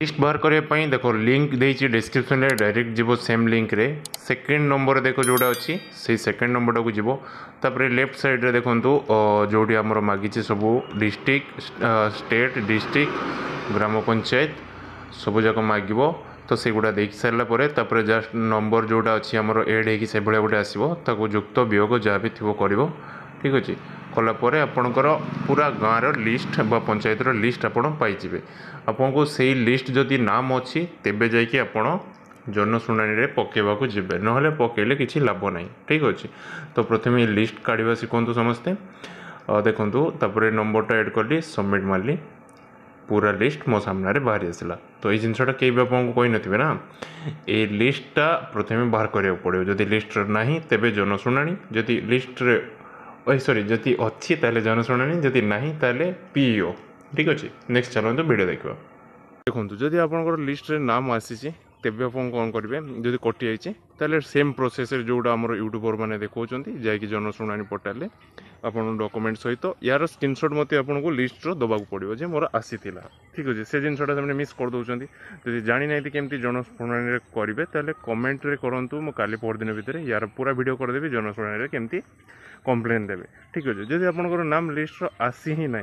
List बाहर करने देख लिंक देती डिस्क्रिप्शन में डायरेक्ट जीव सेम लिंक रे सेकेंड नंबर देख जोड़ा अच्छी से सेकेंड नंबर को जीव तापर लेफ्ट साइड रे देखु जो आमर मागिचे सब डिस्ट्रिक्ट स्टेट डिस्ट्रिक्ट ग्राम पंचायत सब जाक मागिब तो से गुड़ा देख सारापर तापर जस्ट नंबर जोड़ा अच्छी आमर एड हो भाया गोटे आसो युक्त वियोग जहाँ भी थी कर ठीक अच्छे कलापर आपणकर पूरा गाँव लिस्ट बा पंचायत लिस्ट आपड़ पाइबे आपन को सही लिस्ट जदि नाम अच्छी तेबे जाइए आपण जनशुणाणी पकेवाक जीवे ना पकेले किसी लाभ ना ठीक अच्छे। तो प्रथम ये लिस्ट काढ़ा शिखु समस्ते देखु तापर नंबरटा ऐड कली सबमिट मारली पूरा लिस्ट मो सामने बाहरी आसला। तो ये जिनसा कई भी आपको कही नथिबे ना ये लिस्टटा प्रथम बाहर करा पड़ो जदि लिस्ट ना तेबे जनशुणाणी जदि लिस्ट सॉरी जदि अच्छी ताले जनशुणाणी जदि नहीं ताले पीओ ठीक अच्छे। नेक्स्ट चलते वीडियो देखा देखो जदि आप लिस्ट रे नाम आसी तेबे आप कौन करेंगे जदि कटि जाइए ताले सेम प्रोसेस जोड़ा आम यूट्यूबर मैंने देखा जैकि जनशुणाणी पोर्टाल आप डॉक्यूमेंट सहित यार स्क्रीनशॉट मत आपको लिस्ट दबा पड़ो जे मोर आसी ठीक अच्छे से जिनसा मिस कर दौरान जब जानी ना केमती जनशुणाणी करेंगे ताले कमेंट रे करूँ मो काली परदिन भितर यार पूरा वीडियो करदेवी जनशुणाणी केमती कंप्लेन देवे ठीक अच्छे। जदि आपंकर नाम लिस्ट आसी ही ना